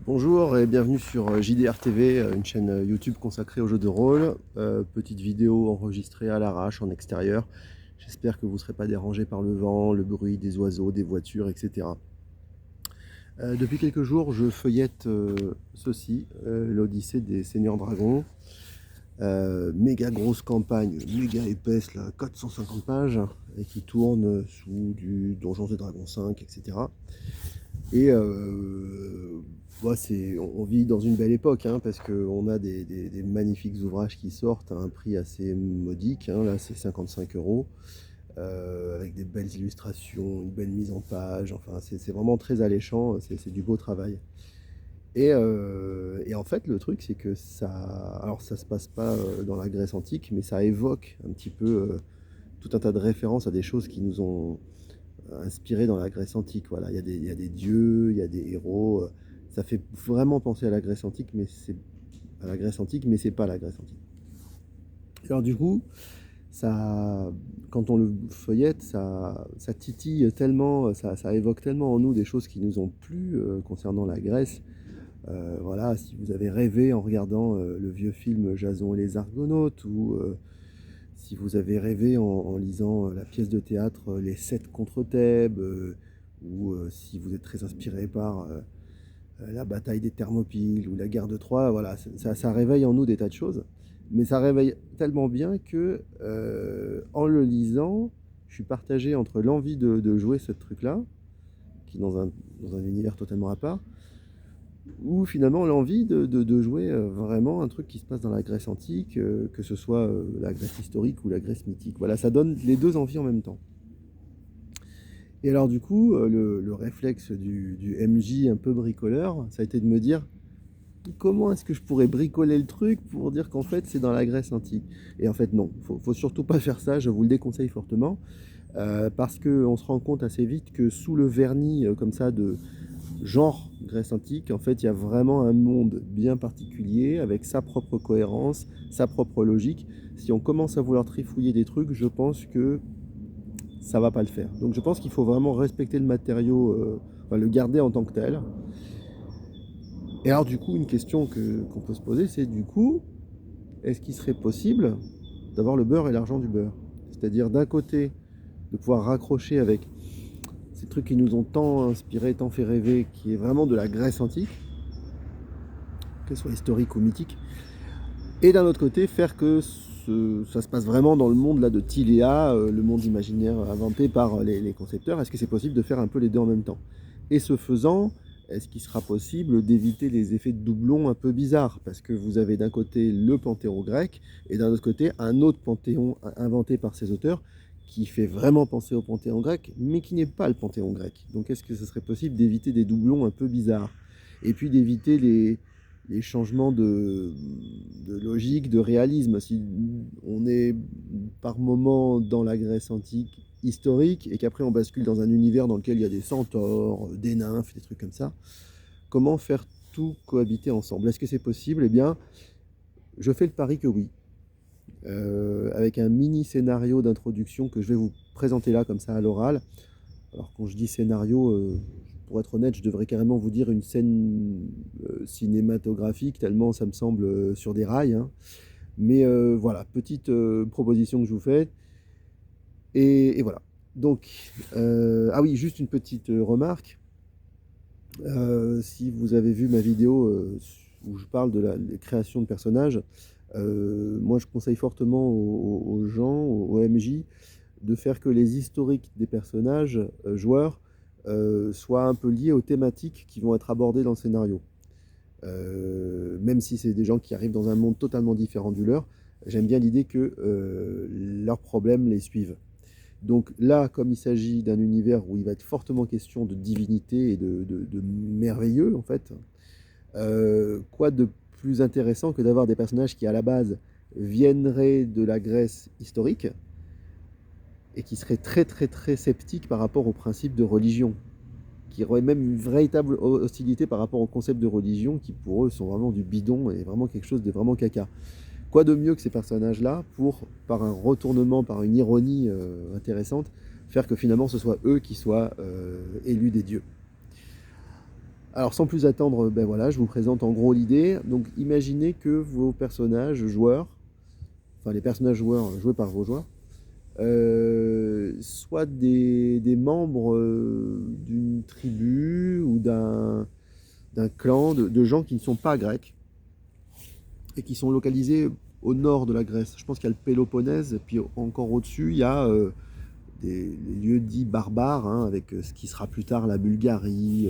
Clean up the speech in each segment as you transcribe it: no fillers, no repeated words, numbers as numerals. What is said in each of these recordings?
Bonjour et bienvenue sur JDR TV, une chaîne YouTube consacrée aux jeux de rôle. Petite vidéo enregistrée à l'arrache en extérieur. J'espère que vous ne serez pas dérangés par le vent, le bruit des oiseaux, des voitures, etc. Depuis quelques jours, je feuillette ceci, l'Odyssée des Seigneurs Dragons. Méga grosse campagne, méga épaisse, là, 450 pages, et qui tourne sous du Donjons et Dragons 5, etc. Et on vit dans une belle époque, hein, parce qu'on a des magnifiques ouvrages qui sortent à un prix assez modique, hein, là c'est 55 euros, avec des belles illustrations, une belle mise en page, enfin c'est vraiment très alléchant, c'est du beau travail. Et en fait le truc c'est que alors ça se passe pas dans la Grèce antique, mais ça évoque un petit peu tout un tas de références à des choses qui nous ont inspiré dans la Grèce antique. Voilà, il y a des dieux, il y a des héros. Ça fait vraiment penser à la Grèce antique, mais c'est pas la Grèce antique. Alors du coup, ça, quand on le feuillette, ça titille tellement, ça évoque tellement en nous des choses qui nous ont plu concernant la Grèce. Voilà, si vous avez rêvé en regardant le vieux film Jason et les Argonautes, ou si vous avez rêvé en lisant la pièce de théâtre Les Sept contre Thèbes, ou si vous êtes très inspiré par la bataille des Thermopyles ou la guerre de Troie, voilà, ça réveille en nous des tas de choses. Mais ça réveille tellement bien que, en le lisant, je suis partagé entre l'envie de jouer ce truc-là, qui est dans un univers totalement à part, ou finalement l'envie de jouer vraiment un truc qui se passe dans la Grèce antique, que ce soit la Grèce historique ou la Grèce mythique. Voilà, ça donne les deux envies en même temps. Et alors du coup, le réflexe du MJ un peu bricoleur, ça a été de me dire comment est-ce que je pourrais bricoler le truc pour dire qu'en fait c'est dans la Grèce antique. Et en fait non, faut surtout pas faire ça, je vous le déconseille fortement, parce qu'on se rend compte assez vite que sous le vernis comme ça de genre Grèce antique, en fait il y a vraiment un monde bien particulier avec sa propre cohérence, sa propre logique. Si on commence à vouloir trifouiller des trucs, je pense que ça va pas le faire. Donc je pense qu'il faut vraiment respecter le matériau, enfin, le garder en tant que tel. Et alors du coup, une question qu'on peut se poser, c'est du coup, est-ce qu'il serait possible d'avoir le beurre et l'argent du beurre? C'est-à-dire d'un côté, de pouvoir raccrocher avec ces trucs qui nous ont tant inspiré, tant fait rêver, qui est vraiment de la Grèce antique, qu'elle soit historique ou mythique, et d'un autre côté, faire que ça se passe vraiment dans le monde là, de Tiléa, le monde imaginaire inventé par les concepteurs. Est-ce que c'est possible de faire un peu les deux en même temps? Et ce faisant, est-ce qu'il sera possible d'éviter les effets de doublons un peu bizarres? Parce que vous avez d'un côté le panthéon grec, et d'un autre côté un autre panthéon inventé par ces auteurs, qui fait vraiment penser au panthéon grec, mais qui n'est pas le panthéon grec. Donc est-ce que ce serait possible d'éviter des doublons un peu bizarres? Et puis d'éviter les changements de logique, de réalisme. Si on est par moment dans la Grèce antique historique et qu'après on bascule dans un univers dans lequel il y a des centaures, des nymphes, des trucs comme ça, comment faire tout cohabiter ensemble? Est-ce que c'est possible? Eh bien, je fais le pari que oui. Avec un mini scénario d'introduction que je vais vous présenter là comme ça à l'oral. Alors quand je dis scénario, pour être honnête, je devrais carrément vous dire une scène cinématographique, tellement ça me semble sur des rails, hein. Mais voilà, petite proposition que je vous fais. Et voilà. Donc, ah oui, juste une petite remarque. Si vous avez vu ma vidéo où je parle de la création de personnages, moi je conseille fortement aux gens, aux MJ, de faire que les historiques des personnages joueurs soient un peu liés aux thématiques qui vont être abordées dans le scénario. Même si c'est des gens qui arrivent dans un monde totalement différent du leur, j'aime bien l'idée que leurs problèmes les suivent. Donc là, comme il s'agit d'un univers où il va être fortement question de divinité et de merveilleux, en fait, quoi de plus intéressant que d'avoir des personnages qui, à la base, viendraient de la Grèce historique et qui seraient très très très sceptiques par rapport au principe de religion, qui auraient même une véritable hostilité par rapport au concept de religion, qui pour eux sont vraiment du bidon et vraiment quelque chose de vraiment caca. Quoi de mieux que ces personnages-là pour, par un retournement, par une ironie intéressante, faire que finalement ce soit eux qui soient élus des dieux. Alors sans plus attendre, ben voilà, je vous présente en gros l'idée. Donc imaginez que vos personnages joueurs, enfin les personnages joueurs joués par vos joueurs, soient des membres d'une tribu ou d'un clan de gens qui ne sont pas grecs et qui sont localisés au nord de la Grèce. Je pense qu'il y a le Péloponnèse, et puis encore au-dessus, il y a des lieux dits barbares, hein, avec ce qui sera plus tard la Bulgarie,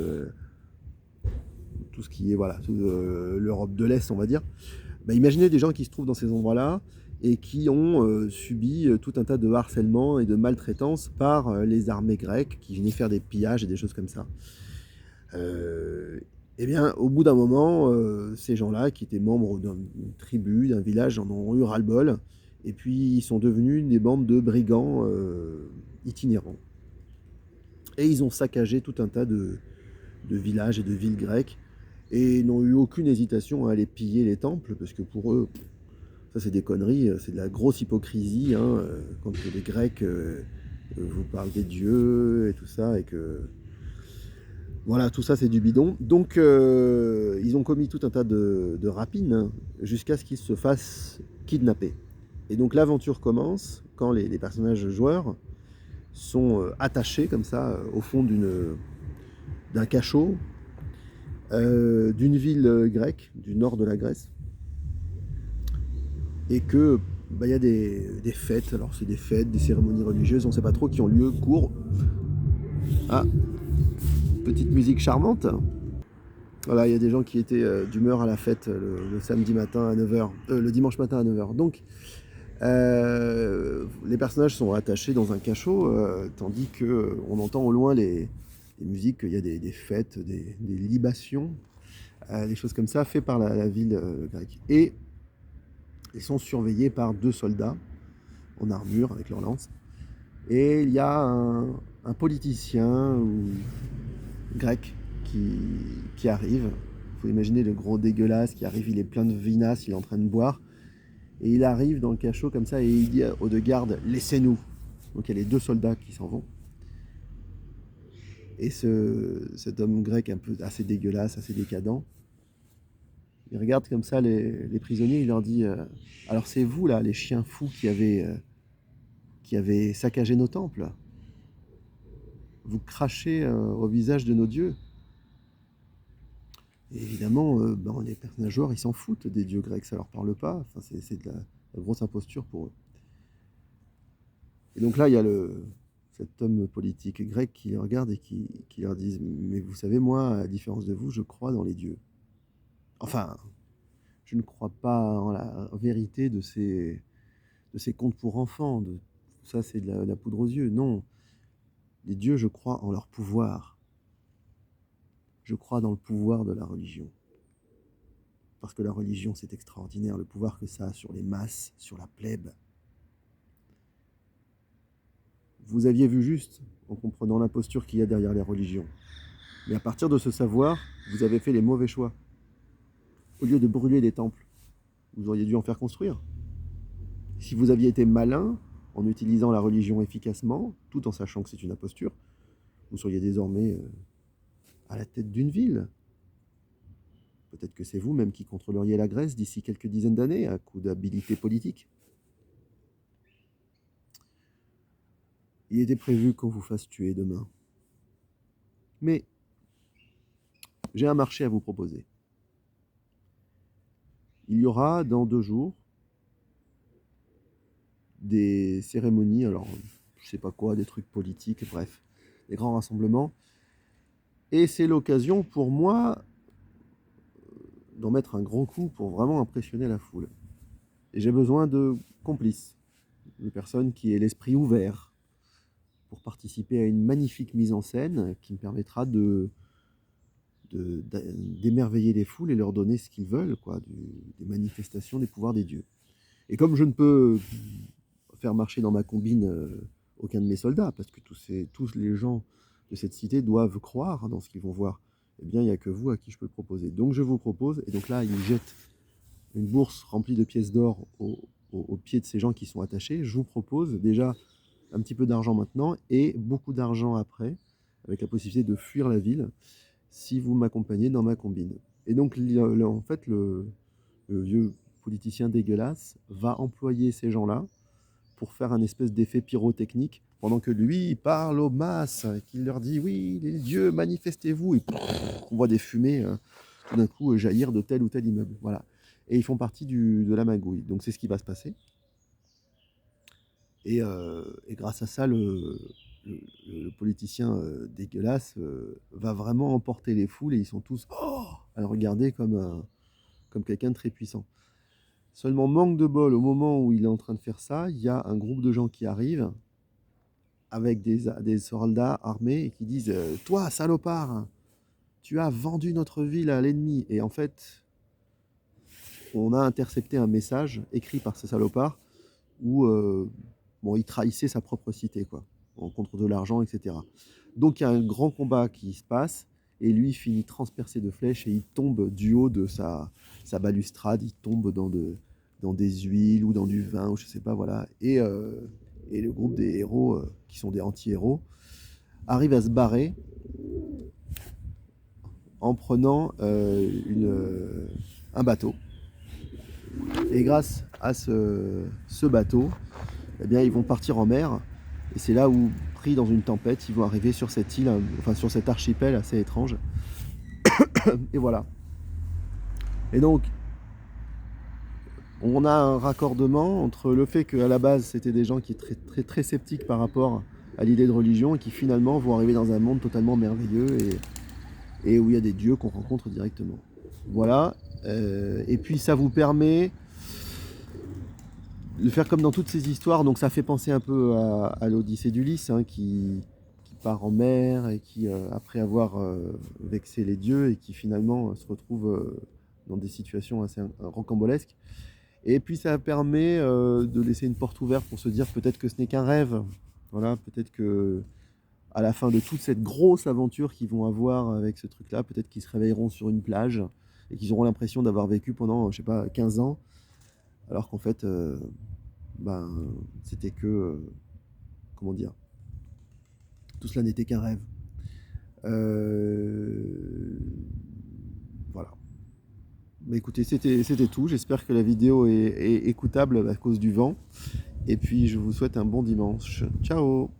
tout ce qui est voilà, l'Europe de l'Est, on va dire. Bah, imaginez des gens qui se trouvent dans ces endroits-là et qui ont subi tout un tas de harcèlement et de maltraitance par les armées grecques qui venaient faire des pillages et des choses comme ça. Euh, eh bien, au bout d'un moment, ces gens-là, qui étaient membres d'une tribu, d'un village, en ont eu ras-le-bol, et puis ils sont devenus des bandes de brigands itinérants. Et ils ont saccagé tout un tas de villages et de villes grecques, et n'ont eu aucune hésitation à aller piller les temples, parce que pour eux, ça c'est des conneries, c'est de la grosse hypocrisie, hein, quand les Grecs vous parlent des dieux et tout ça, et que voilà, tout ça c'est du bidon. Donc ils ont commis tout un tas de rapines, hein, jusqu'à ce qu'ils se fassent kidnapper. Et donc l'aventure commence quand les personnages joueurs sont attachés comme ça au fond d'un cachot d'une ville grecque, du nord de la Grèce, et que bah, y a des fêtes, alors c'est des fêtes, des cérémonies religieuses, on ne sait pas trop, qui ont lieu court. Ah, petite musique charmante. Voilà, il y a des gens qui étaient d'humeur à la fête le samedi matin à 9h, le dimanche matin à 9h. Donc, les personnages sont attachés dans un cachot, tandis qu'on entend au loin les musiques, qu'il y a des fêtes, des libations, des choses comme ça, faites par la ville grecque. Et ils sont surveillés par 2 soldats en armure avec leurs lances. Et il y a un politicien grec qui arrive. Il faut imaginer le gros dégueulasse qui arrive, il est plein de vinasse, il est en train de boire. Et il arrive dans le cachot comme ça et il dit aux 2 gardes, laissez-nous. Donc il y a les 2 soldats qui s'en vont. Et cet homme grec un peu assez dégueulasse, assez décadent, il regarde comme ça les prisonniers, il leur dit alors c'est vous là, les chiens fous qui avez saccagé nos temples. Vous crachez au visage de nos dieux. Et évidemment, les personnages joueurs, ils s'en foutent des dieux grecs, ça leur parle pas. Enfin, c'est de la grosse imposture pour eux. Et donc là, il y a cet homme politique grec qui les regarde et qui leur dit, mais vous savez, moi, à différence de vous, je crois dans les dieux. Enfin, je ne crois pas en la vérité de ces contes pour enfants. Ça, c'est de la poudre aux yeux. Non, les dieux, je crois en leur pouvoir. Je crois dans le pouvoir de la religion. Parce que la religion, c'est extraordinaire, le pouvoir que ça a sur les masses, sur la plèbe. Vous aviez vu juste en comprenant l'imposture qu'il y a derrière les religions. Mais à partir de ce savoir, vous avez fait les mauvais choix. Au lieu de brûler les temples, vous auriez dû en faire construire. Si vous aviez été malin, en utilisant la religion efficacement, tout en sachant que c'est une imposture, vous seriez désormais à la tête d'une ville. Peut-être que c'est vous-même qui contrôleriez la Grèce d'ici quelques dizaines d'années, à coup d'habilité politique. Il était prévu qu'on vous fasse tuer demain. Mais j'ai un marché à vous proposer. Il y aura dans 2 jours des cérémonies, alors je sais pas quoi, des trucs politiques, bref, des grands rassemblements. Et c'est l'occasion pour moi d'en mettre un gros coup pour vraiment impressionner la foule. Et j'ai besoin de complices, de personnes qui aient l'esprit ouvert pour participer à une magnifique mise en scène qui me permettra d'émerveiller les foules et leur donner ce qu'ils veulent, quoi, des manifestations des pouvoirs des dieux. Et comme je ne peux faire marcher dans ma combine aucun de mes soldats, parce que tous les gens de cette cité doivent croire dans ce qu'ils vont voir, eh bien, il n'y a que vous à qui je peux le proposer. Donc, je vous propose, et donc là, il jette une bourse remplie de pièces d'or au pied de ces gens qui sont attachés. Je vous propose déjà un petit peu d'argent maintenant et beaucoup d'argent après, avec la possibilité de fuir la ville, si vous m'accompagnez dans ma combine. Et donc, en fait, le vieux politicien dégueulasse va employer ces gens-là pour faire un espèce d'effet pyrotechnique, pendant que lui, il parle aux masses, qu'il leur dit, oui, les dieux, manifestez-vous, et on voit des fumées tout d'un coup jaillir de tel ou tel immeuble. Voilà. Et ils font partie de la magouille. Donc c'est ce qui va se passer. Et grâce à ça, le politicien dégueulasse va vraiment emporter les foules et ils sont tous à le regarder comme quelqu'un de très puissant. Seulement, manque de bol, au moment où il est en train de faire ça, il y a un groupe de gens qui arrivent avec des soldats armés et qui disent toi, salopard, tu as vendu notre ville à l'ennemi. Et en fait, on a intercepté un message écrit par ces salopards où bon, il trahissait sa propre cité, quoi, en contre de l'argent, etc. Donc il y a un grand combat qui se passe, et lui finit transpercé de flèches, et il tombe du haut de sa balustrade, il tombe dans des huiles, ou dans du vin, ou je sais pas, voilà. Et le groupe des héros, qui sont des anti-héros, arrive à se barrer en prenant un bateau. Et grâce à ce bateau, eh bien, ils vont partir en mer. Et c'est là où, pris dans une tempête, ils vont arriver sur cette île, enfin sur cet archipel assez étrange. Et voilà. Et donc, on a un raccordement entre le fait qu'à la base, c'était des gens qui étaient très, très, très sceptiques par rapport à l'idée de religion et qui finalement vont arriver dans un monde totalement merveilleux et où il y a des dieux qu'on rencontre directement. Voilà. Et puis ça vous permet de faire comme dans toutes ces histoires, donc ça fait penser un peu à l'Odyssée d'Ulysse, hein, qui part en mer et qui, après avoir vexé les dieux, et qui finalement se retrouve dans des situations assez rocambolesques. Et puis ça permet de laisser une porte ouverte pour se dire peut-être que ce n'est qu'un rêve. Voilà, peut-être que à la fin de toute cette grosse aventure qu'ils vont avoir avec ce truc-là, peut-être qu'ils se réveilleront sur une plage et qu'ils auront l'impression d'avoir vécu pendant, je sais pas, 15 ans, alors qu'en fait, ben, c'était que, comment dire, tout cela n'était qu'un rêve. Voilà. Bah écoutez, c'était tout. J'espère que la vidéo est écoutable à cause du vent. Et puis, je vous souhaite un bon dimanche. Ciao!